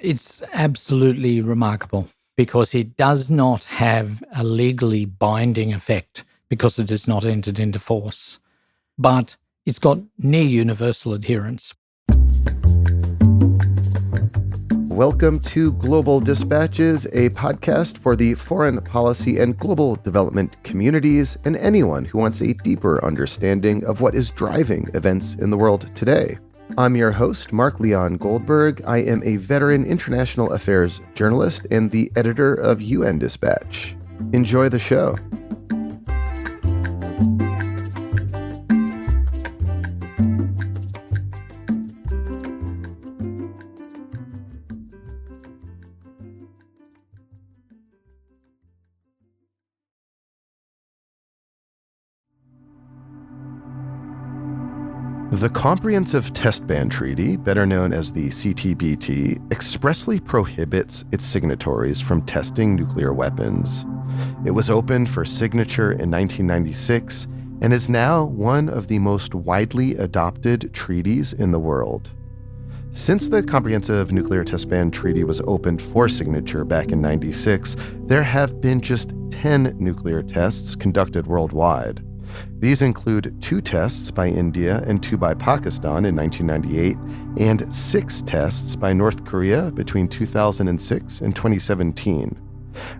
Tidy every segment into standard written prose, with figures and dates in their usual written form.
It's absolutely remarkable because it does not have a legally binding effect because it is not entered into force. But it's got near universal adherence. Welcome to Global Dispatches, a podcast for the foreign policy and global development communities and anyone who wants a deeper understanding of what is driving events in the world today. I'm your host, Mark Leon Goldberg. I am a veteran international affairs journalist and the editor of UN Dispatch. Enjoy the show. The Comprehensive Test Ban Treaty, better known as the CTBT, expressly prohibits its signatories from testing nuclear weapons. It was opened for signature in 1996 and is now one of the most widely adopted treaties in the world. Since the Comprehensive Nuclear Test Ban Treaty was opened for signature back in 96, there have been just 10 nuclear tests conducted worldwide. These include 2 tests by India and 2 by Pakistan in 1998, and 6 tests by North Korea between 2006 and 2017.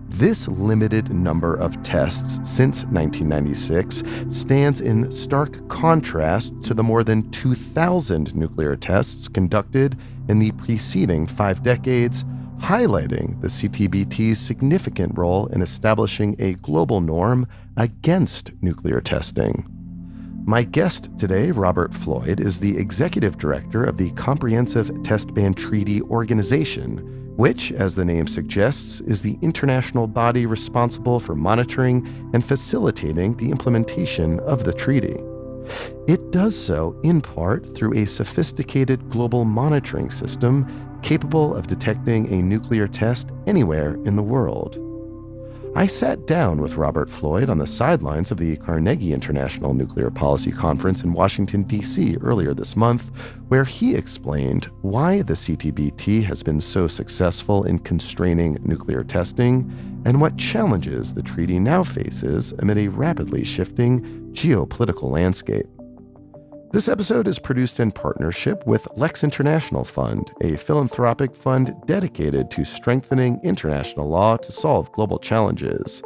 This limited number of tests since 1996 stands in stark contrast to the more than 2,000 nuclear tests conducted in the preceding 5 decades, highlighting the CTBT's significant role in establishing a global norm against nuclear testing. My guest today, Robert Floyd, is the executive director of the Comprehensive Test Ban Treaty Organization, which, as the name suggests, is the international body responsible for monitoring and facilitating the implementation of the treaty. It does so in part through a sophisticated global monitoring system capable of detecting a nuclear test anywhere in the world. I sat down with Robert Floyd on the sidelines of the Carnegie International Nuclear Policy Conference in Washington, D.C. earlier this month, where he explained why the CTBT has been so successful in constraining nuclear testing and what challenges the treaty now faces amid a rapidly shifting geopolitical landscape. This episode is produced in partnership with Lex International Fund, a philanthropic fund dedicated to strengthening international law to solve global challenges.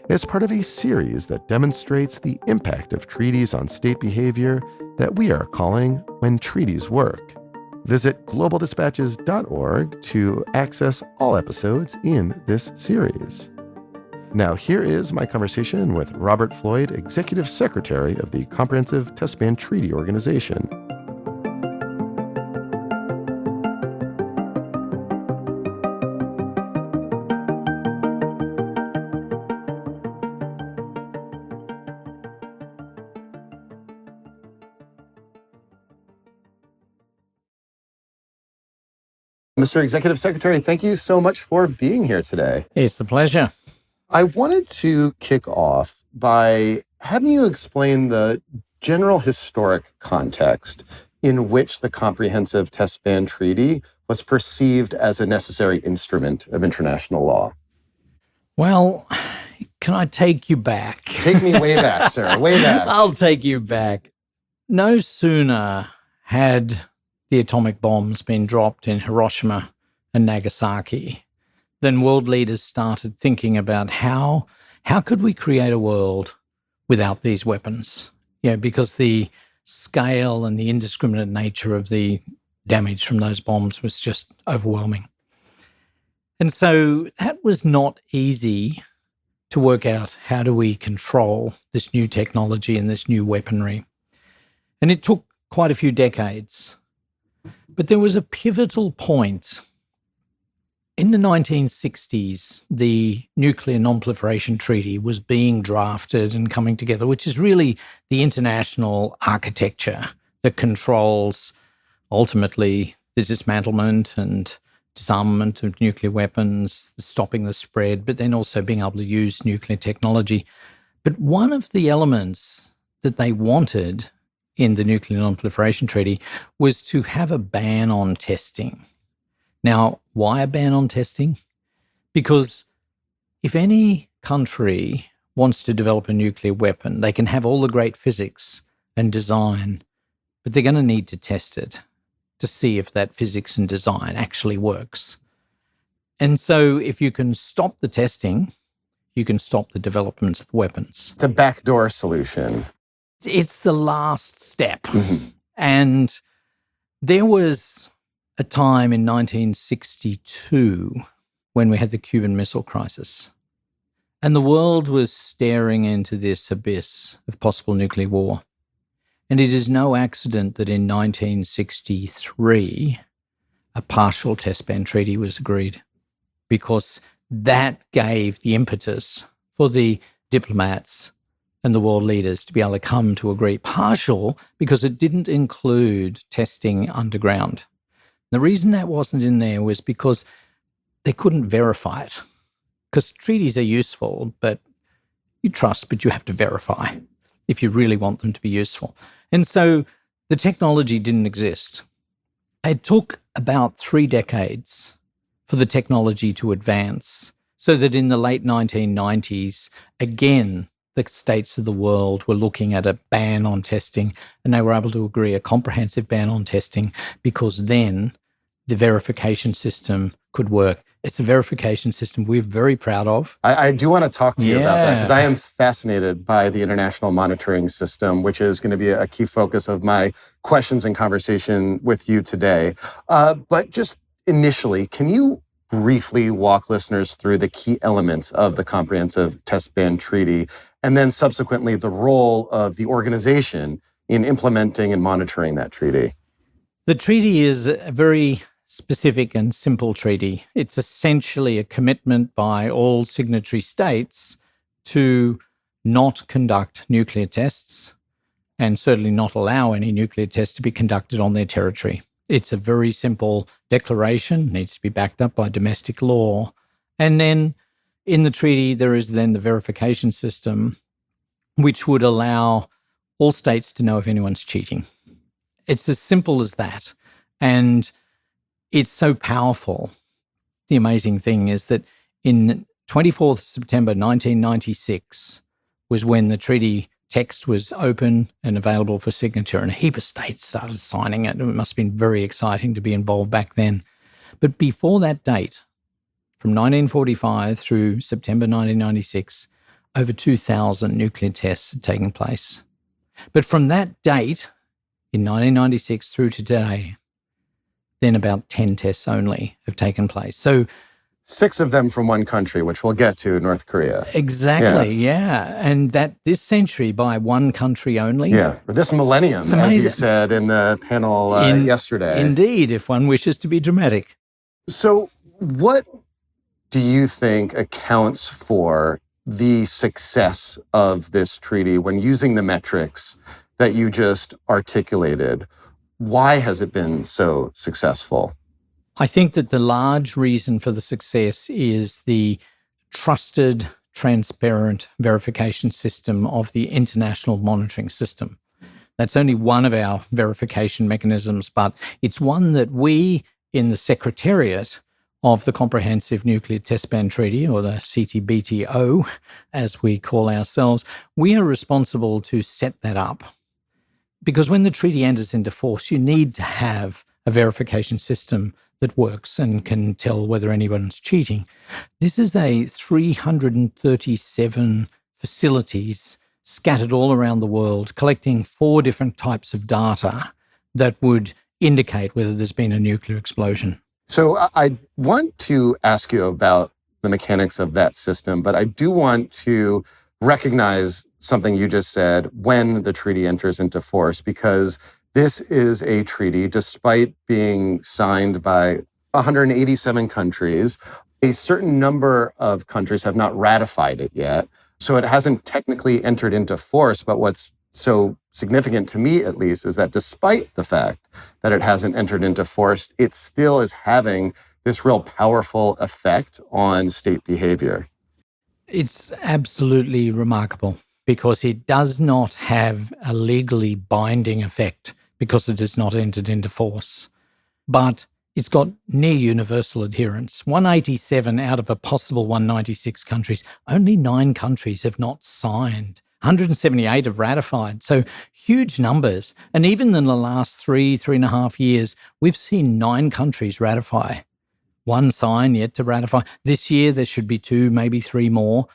It's part of a series that demonstrates the impact of treaties on state behavior that we are calling When Treaties Work. Visit globaldispatches.org to access all episodes in this series. Now, here is my conversation with Robert Floyd, Executive Secretary of the Comprehensive Test Ban Treaty Organization. Mr. Executive Secretary, thank you so much for being here today. It's a pleasure. I wanted to kick off by having you explain the general historic context in which the Comprehensive Test Ban Treaty was perceived as a necessary instrument of international law. Well, can I take you back? Take me way back, sir, way back. I'll take you back. No sooner had the atomic bombs been dropped in Hiroshima and Nagasaki then world leaders started thinking about how could we create a world without these weapons? Because the scale and the indiscriminate nature of the damage from those bombs was just overwhelming. And so that was not easy to work out how do we control this new technology and this new weaponry. And it took quite a few decades. But there was a pivotal point. In the 1960s, the Nuclear Non-Proliferation Treaty was being drafted and coming together, which is really the international architecture that controls, ultimately, the dismantlement and disarmament of nuclear weapons, stopping the spread, but then also being able to use nuclear technology. But one of the elements that they wanted in the Nuclear Non-Proliferation Treaty was to have a ban on testing. Now, why a ban on testing? Because if any country wants to develop a nuclear weapon, they can have all the great physics and design, but they're going to need to test it to see if that physics and design actually works. And so if you can stop the testing, you can stop the development of the weapons. It's a backdoor solution. It's the last step. And there was a time in 1962 when we had the Cuban Missile Crisis. And the world was staring into this abyss of possible nuclear war. And it is no accident that in 1963, a partial test ban treaty was agreed, because that gave the impetus for the diplomats and the world leaders to be able to come to agree. Partial because it didn't include testing underground. The reason that wasn't in there was because they couldn't verify it. Because treaties are useful, but you trust, but you have to verify if you really want them to be useful. And so the technology didn't exist. It took about 3 decades for the technology to advance, so that in the late 1990s, again, the states of the world were looking at a ban on testing, and they were able to agree a comprehensive ban on testing, because then the verification system could work. It's a verification system we're very proud of. I do want to talk to you about that, because I am fascinated by the international monitoring system, which is going to be a key focus of my questions and conversation with you today. But just initially, can you briefly walk listeners through the key elements of the Comprehensive Test Ban Treaty, and then subsequently the role of the organization in implementing and monitoring that treaty? The treaty is a very specific and simple treaty. It's essentially a commitment by all signatory states to not conduct nuclear tests, and certainly not allow any nuclear tests to be conducted on their territory. It's a very simple declaration, needs to be backed up by domestic law. And then in the treaty, there is then the verification system, which would allow all states to know if anyone's cheating. It's as simple as that. And it's so powerful. The amazing thing is that in 24th September 1996 was when the treaty text was open and available for signature, and a heap of states started signing it. It must have been very exciting to be involved back then. But before that date, from 1945 through September 1996, over 2,000 nuclear tests had taken place. But from that date, in 1996 through to today, then about 10 tests only have taken place. So 6 of them from one country, which we'll get to, North Korea. Exactly, yeah. And that this century by one country only. Yeah, or this millennium, as you said in the panel yesterday. Indeed, if one wishes to be dramatic. So what do you think accounts for the success of this treaty when using the metrics that you just articulated? Why has it been so successful? I think that the large reason for the success is the trusted, transparent verification system of the international monitoring system. That's only one of our verification mechanisms, but it's one that we in the Secretariat of the Comprehensive Nuclear Test Ban Treaty, or the CTBTO, as we call ourselves, we are responsible to set that up. Because when the treaty enters into force, you need to have a verification system that works and can tell whether anyone's cheating. This is a 337 facilities scattered all around the world, collecting 4 different types of data that would indicate whether there's been a nuclear explosion. So I want to ask you about the mechanics of that system, but I do want to recognize something you just said when the treaty enters into force, because this is a treaty, despite being signed by 187 countries, a certain number of countries have not ratified it yet. So it hasn't technically entered into force, but what's so significant to me, at least, is that despite the fact that it hasn't entered into force, it still is having this real powerful effect on state behavior. It's absolutely remarkable because it does not have a legally binding effect because it has not entered into force. But It's got near universal adherence. 187 out of a possible 196 countries. Only 9 countries have not signed. 178 have ratified. So huge numbers. And even in the last 3.5 years, we've seen 9 countries ratify. 1 sign yet to ratify. This year, there should be 2, maybe 3 more.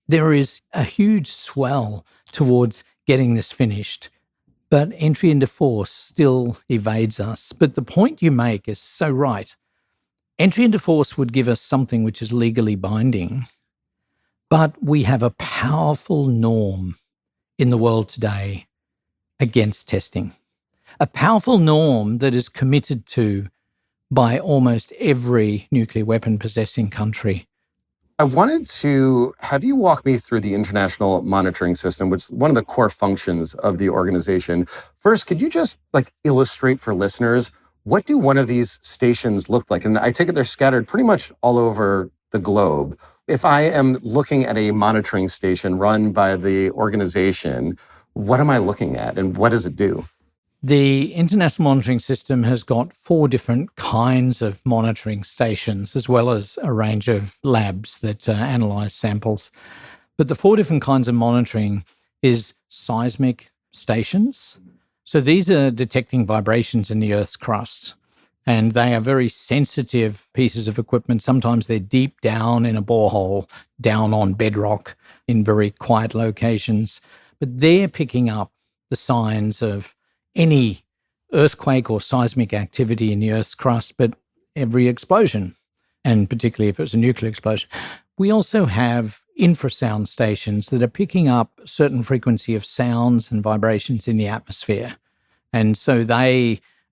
There is a huge swell towards getting this finished. But entry into force still evades us. But the point you make is so right. Entry into force would give us something which is legally binding. But we have a powerful norm in the world today against testing. A powerful norm that is committed to by almost every nuclear weapon possessing country. I wanted to have you walk me through the international monitoring system, which is one of the core functions of the organization. First, could you just illustrate for listeners, what do one of these stations look like? And I take it they're scattered pretty much all over the globe. If I am looking at a monitoring station run by the organization, what am I looking at and what does it do? The International Monitoring System has got 4 different kinds of monitoring stations, as well as a range of labs that analyse samples. But the 4 different kinds of monitoring is seismic stations. So these are detecting vibrations in the Earth's crust, and they are very sensitive pieces of equipment. Sometimes they're deep down in a borehole, down on bedrock in very quiet locations. But they're picking up the signs of any earthquake or seismic activity in the Earth's crust, but every explosion, and particularly if it's a nuclear explosion. We also have infrasound stations that are picking up a certain frequency of sounds and vibrations in the atmosphere. And so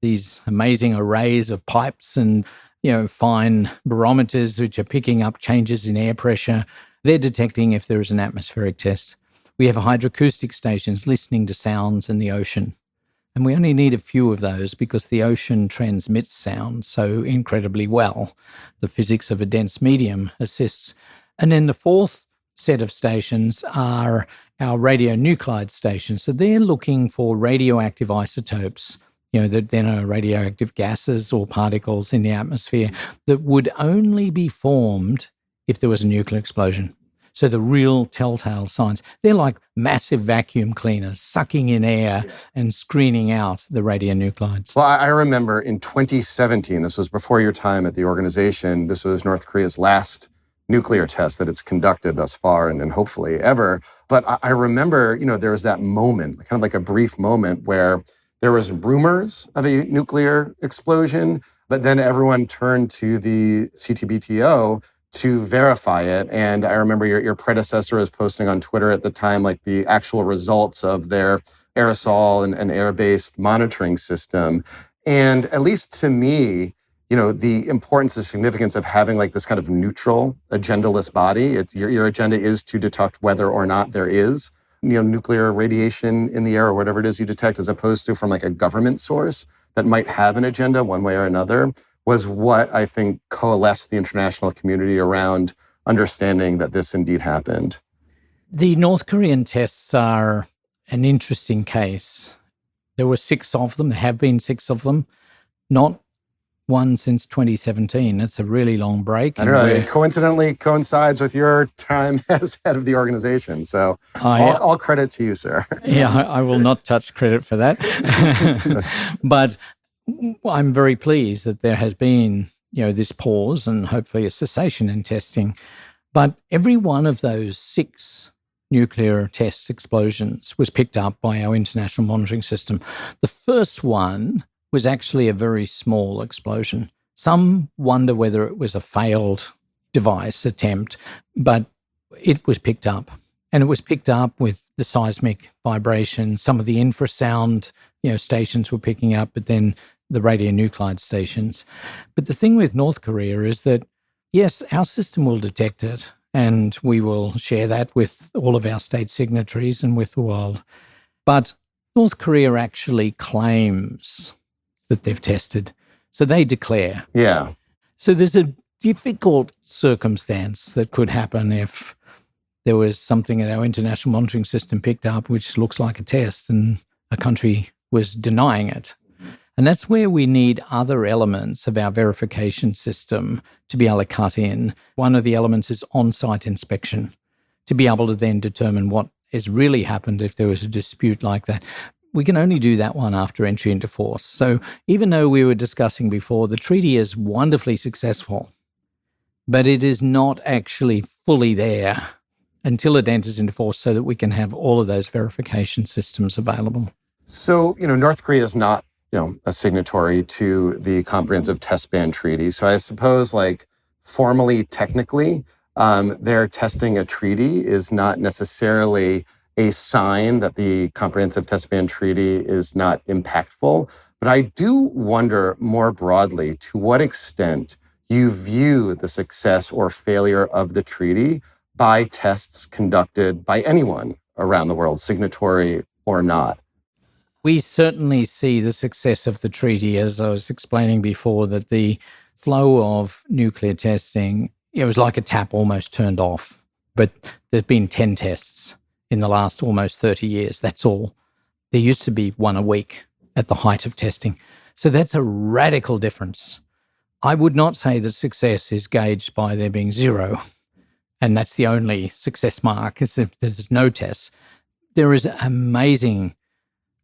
these amazing arrays of pipes and, fine barometers which are picking up changes in air pressure, they're detecting if there is an atmospheric test. We have hydroacoustic stations listening to sounds in the ocean. And we only need a few of those because the ocean transmits sound so incredibly well. The physics of a dense medium assists. And then the 4th set of stations are our radionuclide stations. So they're looking for radioactive isotopes, that then are radioactive gases or particles in the atmosphere that would only be formed if there was a nuclear explosion. So the real telltale signs, they're like massive vacuum cleaners sucking in air and screening out the radionuclides. Well, I remember in 2017, this was before your time at the organization, this was North Korea's last nuclear test that it's conducted thus far and hopefully ever. But I remember, there was that moment, kind of like a brief moment where there was rumors of a nuclear explosion, but then everyone turned to the CTBTO to verify it. And I remember your predecessor was posting on Twitter at the time, the actual results of their aerosol and air-based monitoring system. And at least to me, the importance and significance of having this kind of neutral, agendaless body. Your agenda is to detect whether or not there is, nuclear radiation in the air or whatever it is you detect, as opposed to from a government source that might have an agenda one way or another, was what I think coalesced the international community around understanding that this indeed happened. The North Korean tests are an interesting case. There were 6 of them. There have been 6 of them. Not one since 2017. It's a really long break. I don't know. It coincidentally coincides with your time as head of the organization. So all credit to you, sir. Yeah, I will not touch credit for that. But I'm very pleased that there has been, this pause and hopefully a cessation in testing. But every one of those 6 nuclear test explosions was picked up by our international monitoring system. The first one was actually a very small explosion. Some wonder whether it was a failed device attempt, but it was picked up. And it was picked up with the seismic vibration. Some of the infrasound, stations were picking up, but then the radionuclide stations. But the thing with North Korea is that, yes, our system will detect it, and we will share that with all of our state signatories and with the world. But North Korea actually claims that they've tested. So they declare. Yeah. So there's a difficult circumstance that could happen if there was something that our international monitoring system picked up which looks like a test and a country was denying it. And that's where we need other elements of our verification system to be able to cut in. One of the elements is on-site inspection, to be able to then determine what has really happened if there was a dispute like that. We can only do that one after entry into force. So even though we were discussing before, the treaty is wonderfully successful, but it is not actually fully there until it enters into force so that we can have all of those verification systems available. So, North Korea is not, a signatory to the Comprehensive Test Ban Treaty. So I suppose, formally, technically, their testing a treaty is not necessarily a sign that the Comprehensive Test Ban Treaty is not impactful. But I do wonder more broadly to what extent you view the success or failure of the treaty by tests conducted by anyone around the world, signatory or not. We certainly see the success of the treaty, as I was explaining before, that the flow of nuclear testing, it was like a tap almost turned off. But there's been 10 tests in the last almost 30 years. That's all. There used to be one a week at the height of testing. So that's a radical difference. I would not say that success is gauged by there being zero, and that's the only success mark, is if there's no tests. There is amazing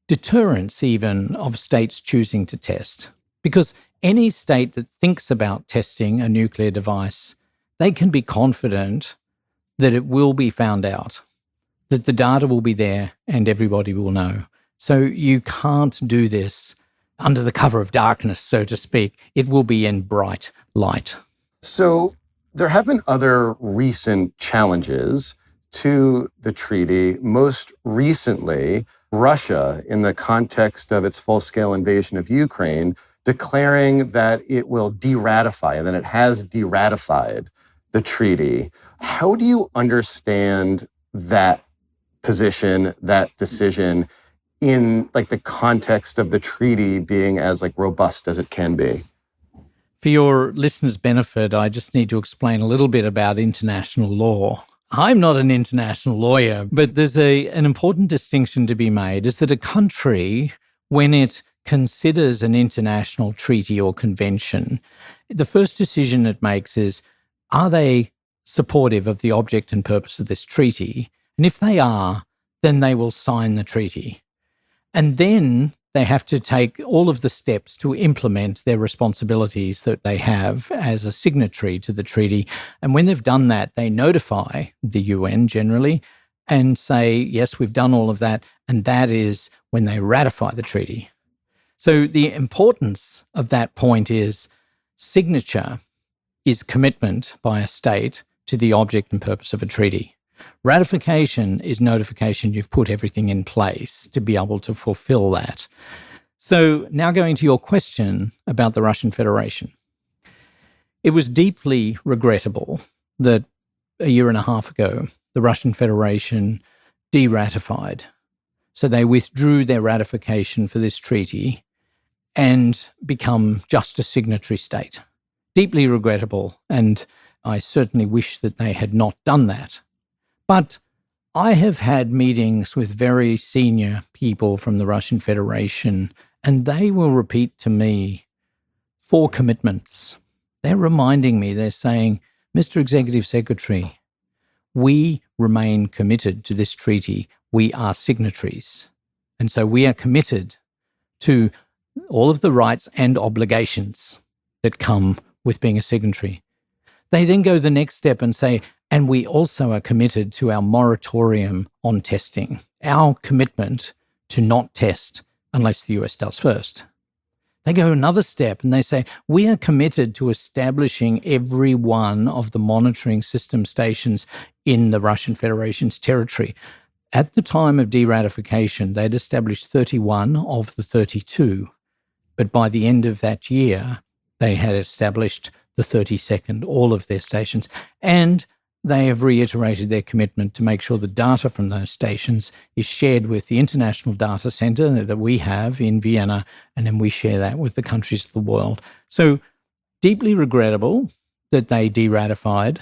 deterrence even of states choosing to test, because any state that thinks about testing a nuclear device, they can be confident that it will be found out, that the data will be there and everybody will know. So you can't do this under the cover of darkness, so to speak. It will be in bright light. So there have been other recent challenges to the treaty. Most recently, Russia, in the context of its full-scale invasion of Ukraine, declaring that it will de-ratify, and that it has de-ratified the treaty. How do you understand that position, that decision, in the context of the treaty being as robust as it can be? For your listeners' benefit, I just need to explain a little bit about international law. I'm not an international lawyer, but there's an important distinction to be made, is that a country, when it considers an international treaty or convention, the first decision it makes is, are they supportive of the object and purpose of this treaty? And if they are, then they will sign the treaty. And then they have to take all of the steps to implement their responsibilities that they have as a signatory to the treaty. And when they've done that, they notify the UN generally and say, yes, we've done all of that. And that is when they ratify the treaty. So the importance of that point is signature is commitment by a state to the object and purpose of a treaty. Ratification is notification you've put everything in place to be able to fulfill that. So now going to your question about the Russian Federation. It was deeply regrettable that a year and a half ago, the Russian Federation de-ratified. So they withdrew their ratification for this treaty and become just a signatory state. Deeply regrettable, and I certainly wish that they had not done that. But I have had meetings with very senior people from the Russian Federation, and they will repeat to me 4 commitments. They're reminding me, they're saying, Mr. Executive Secretary, we remain committed to this treaty. We are signatories. And so we are committed to all of the rights and obligations that come with being a signatory. They then go the next step and say, and we also are committed to our moratorium on testing, our commitment to not test unless the US does first. They go another step and they say, we are committed to establishing every one of the monitoring system stations in the Russian Federation's territory. At the time of de-ratification, they'd established 31 of the 32, but by the end of that year, they had established the 32nd, all of their stations, and they have reiterated their commitment to make sure the data from those stations is shared with the International Data Center that we have in Vienna, and then we share that with the countries of the world. So deeply regrettable that they de-ratified,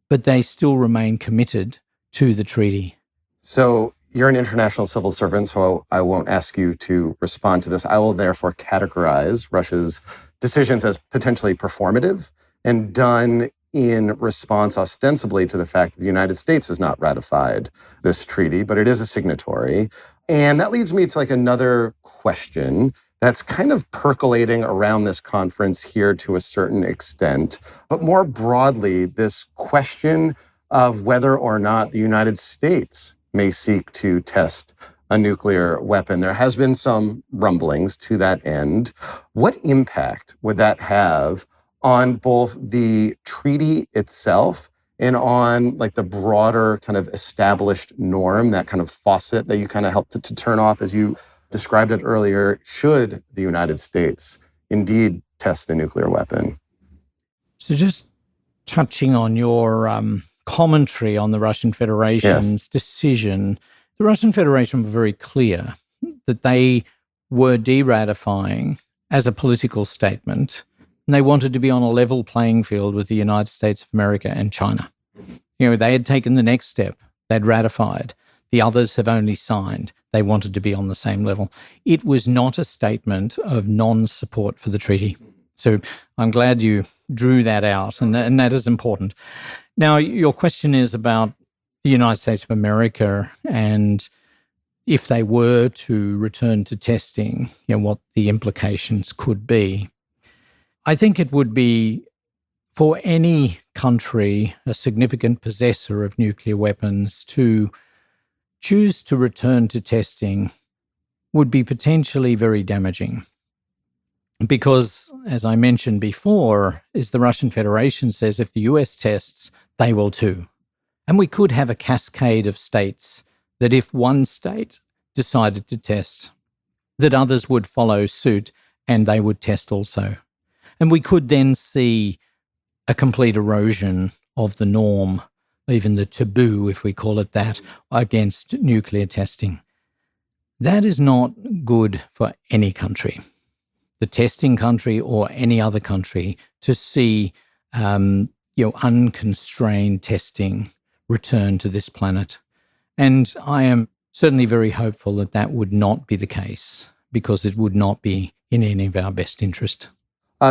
but they still remain committed to the treaty. So You're an international civil servant, so I won't ask you to respond to this. I will therefore categorize Russia's decisions as potentially performative and done in response ostensibly to the fact that the United States has not ratified this treaty, but it is a signatory. And that leads me to another question that's kind of percolating around this conference here to a certain extent. But more broadly, this question of whether or not the United States may seek to test a nuclear weapon. There has been some rumblings to that end. What impact would that have on both the treaty itself and on the broader kind of established norm, that kind of faucet that you kind of helped to turn off as you described it earlier, should the United States indeed test a nuclear weapon? So just touching on your commentary on the Russian Federation's decision, the Russian Federation were very clear that they were de-ratifying as a political statement, and they wanted to be on a level playing field with the United States of America and China. They had taken the next step. They'd ratified. The others have only signed. They wanted to be on the same level. It was not a statement of non-support for the treaty. So I'm glad you drew that out, and that is important. Now, your question is about the United States of America and if they were to return to testing, what the implications could be. I think it would be, for any country, a significant possessor of nuclear weapons, to choose to return to testing would be potentially very damaging. Because, as I mentioned before, is the Russian Federation says if the US tests, they will too. And we could have a cascade of states that if one state decided to test, that others would follow suit and they would test also. And we could then see a complete erosion of the norm, even the taboo, if we call it that, against nuclear testing. That is not good for any country, the testing country or any other country, to see unconstrained testing return to this planet. And I am certainly very hopeful that that would not be the case, because it would not be in any of our best interest.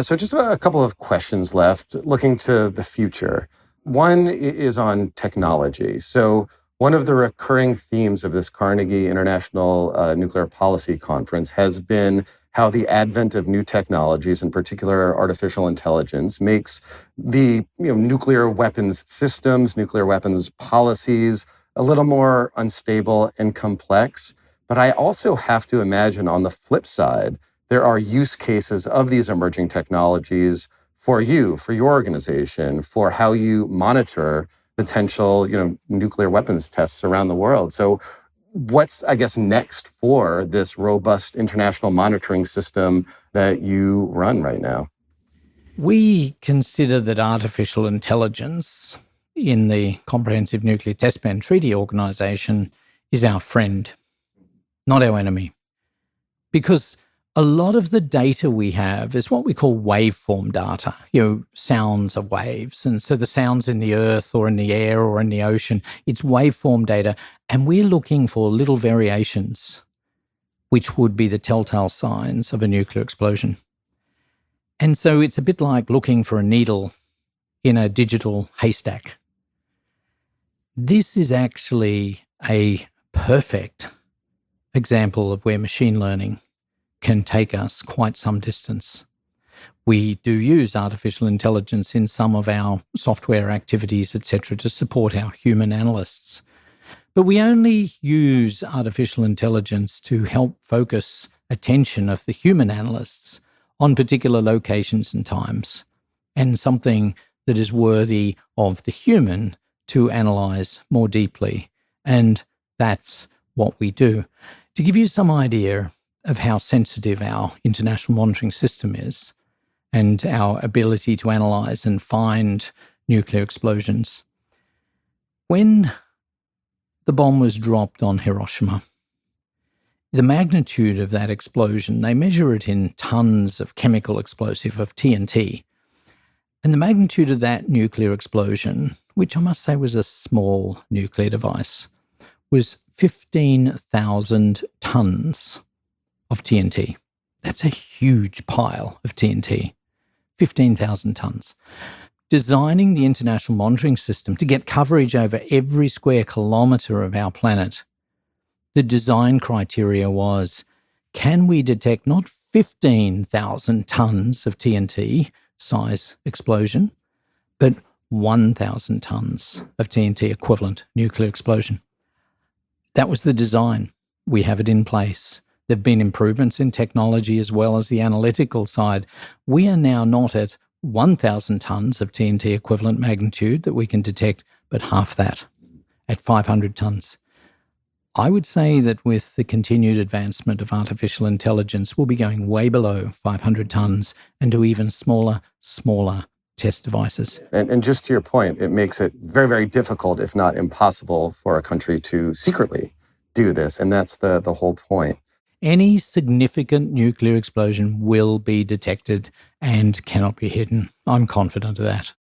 So just a couple of questions left, looking to the future. One is on technology. So one of the recurring themes of this Carnegie International Nuclear Policy Conference has been how the advent of new technologies, in particular artificial intelligence, makes the nuclear weapons systems, nuclear weapons policies a little more unstable and complex. But I also have to imagine on the flip side, there are use cases of these emerging technologies for you, for your organization, for how you monitor potential, nuclear weapons tests around the world. So what's, I guess, next for this robust international monitoring system that you run right now? We consider that artificial intelligence in the Comprehensive Nuclear Test Ban Treaty Organization is our friend, not our enemy. Because a lot of the data we have is what we call waveform data, sounds are waves. And so the sounds in the earth or in the air or in the ocean, it's waveform data. And we're looking for little variations, which would be the telltale signs of a nuclear explosion. And so it's a bit like looking for a needle in a digital haystack. This is actually a perfect example of where machine learning can take us quite some distance. We do use artificial intelligence in some of our software activities, etc., to support our human analysts. But we only use artificial intelligence to help focus attention of the human analysts on particular locations and times, and something that is worthy of the human to analyze more deeply. And that's what we do. To give you some idea of how sensitive our international monitoring system is and our ability to analyze and find nuclear explosions. When the bomb was dropped on Hiroshima, the magnitude of that explosion, they measure it in tons of chemical explosive, of TNT. And the magnitude of that nuclear explosion, which I must say was a small nuclear device, was 15,000 tons of TNT. That's a huge pile of TNT, 15,000 tons. Designing the international monitoring system to get coverage over every square kilometre of our planet, the design criteria was, can we detect not 15,000 tons of TNT size explosion, but 1,000 tons of TNT equivalent nuclear explosion? That was the design. We have it in place. There have been improvements in technology as well as the analytical side. We are now not at 1,000 tons of TNT equivalent magnitude that we can detect, but half that, at 500 tons. I would say that with the continued advancement of artificial intelligence, we'll be going way below 500 tons and to even smaller test devices. And just to your point, it makes it very, very difficult, if not impossible, for a country to secretly do this. And that's the whole point. Any significant nuclear explosion will be detected and cannot be hidden. I'm confident of that.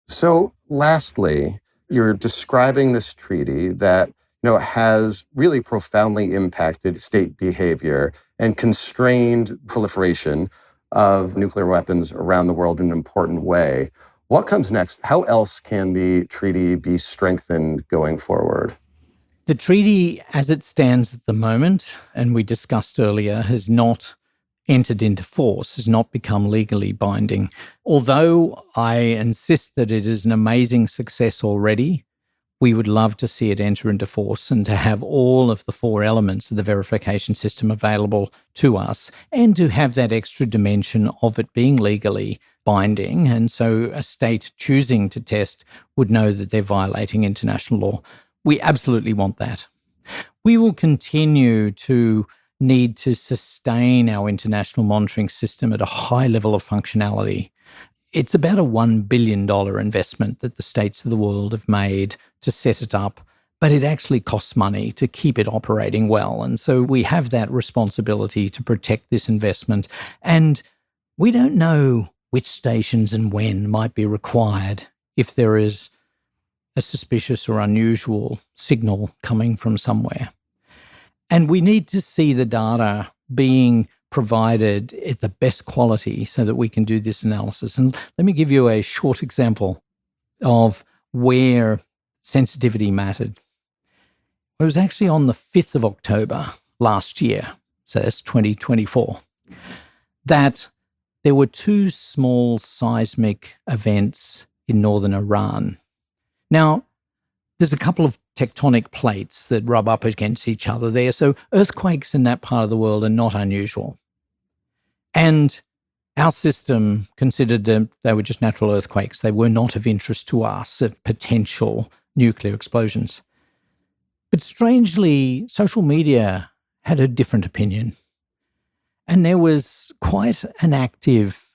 So lastly, you're describing this treaty that has really profoundly impacted state behavior and constrained proliferation of nuclear weapons around the world in an important way. What comes next? How else can the treaty be strengthened going forward? The treaty, as it stands at the moment, and we discussed earlier, has not entered into force, has not become legally binding. Although I insist that it is an amazing success already, we would love to see it enter into force and to have all of the four elements of the verification system available to us and to have that extra dimension of it being legally binding. And so a state choosing to test would know that they're violating international law. We absolutely want that. We will continue to need to sustain our international monitoring system at a high level of functionality. It's about a $1 billion investment that the states of the world have made to set it up, but it actually costs money to keep it operating well. And so we have that responsibility to protect this investment. And we don't know which stations and when might be required if there is a suspicious or unusual signal coming from somewhere. And we need to see the data being provided at the best quality so that we can do this analysis. And let me give you a short example of where sensitivity mattered. It was actually on the 5th of October last year, so that's 2024, that there were two small seismic events in northern Iran. Now, there's a couple of tectonic plates that rub up against each other there, so earthquakes in that part of the world are not unusual. And our system considered them, they were just natural earthquakes. They were not of interest to us, of potential nuclear explosions. But strangely, social media had a different opinion. And there was quite an active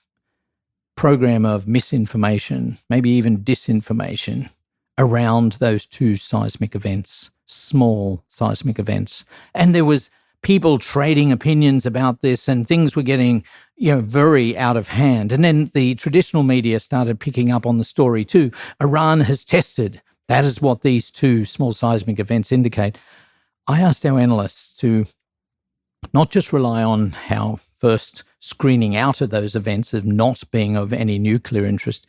program of misinformation, maybe even disinformation, around those two seismic events, small seismic events. And there was people trading opinions about this and things were getting, very out of hand. And then the traditional media started picking up on the story too. Iran has tested. That is what these two small seismic events indicate. I asked our analysts to not just rely on our first screening out of those events of not being of any nuclear interest,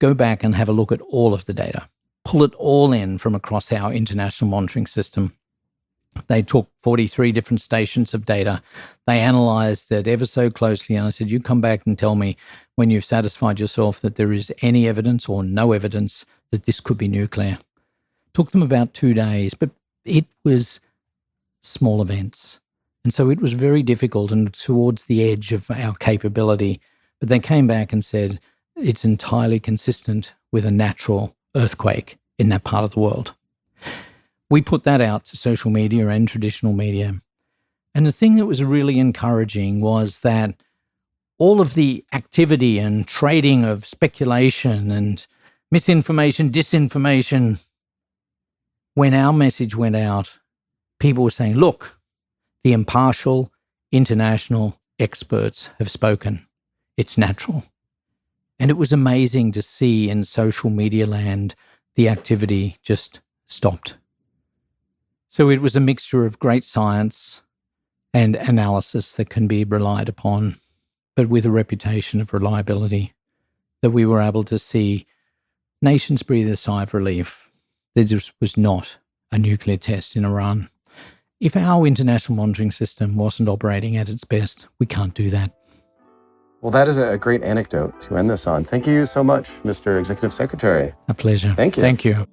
go back and have a look at all of the data. Pull it all in from across our international monitoring system. They took 43 different stations of data. They analysed it ever so closely. And I said, you come back and tell me when you've satisfied yourself that there is any evidence or no evidence that this could be nuclear. Took them about 2 days, but it was small events. And so it was very difficult and towards the edge of our capability. But they came back and said, it's entirely consistent with a natural earthquake in that part of the world. We put that out to social media and traditional media. And the thing that was really encouraging was that all of the activity and trading of speculation and misinformation, disinformation, when our message went out, people were saying, look, the impartial international experts have spoken. It's natural. And it was amazing to see in social media land, the activity just stopped. So it was a mixture of great science and analysis that can be relied upon, but with a reputation of reliability, that we were able to see nations breathe a sigh of relief. This was not a nuclear test in Iran. If our international monitoring system wasn't operating at its best, we can't do that. Well, that is a great anecdote to end this on. Thank you so much, Mr. Executive Secretary. A pleasure. Thank you. Thank you.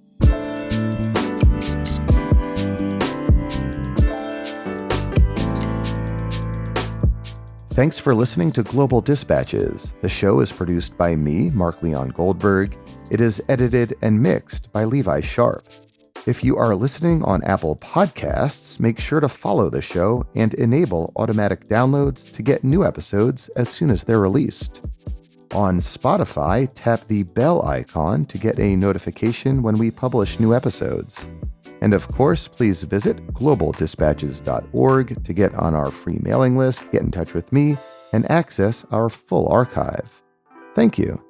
Thanks for listening to Global Dispatches. The show is produced by me, Mark Leon Goldberg. It is edited and mixed by Levi Sharp. If you are listening on Apple Podcasts, make sure to follow the show and enable automatic downloads to get new episodes as soon as they're released. On Spotify, tap the bell icon to get a notification when we publish new episodes. And of course, please visit globaldispatches.org to get on our free mailing list, get in touch with me, and access our full archive. Thank you.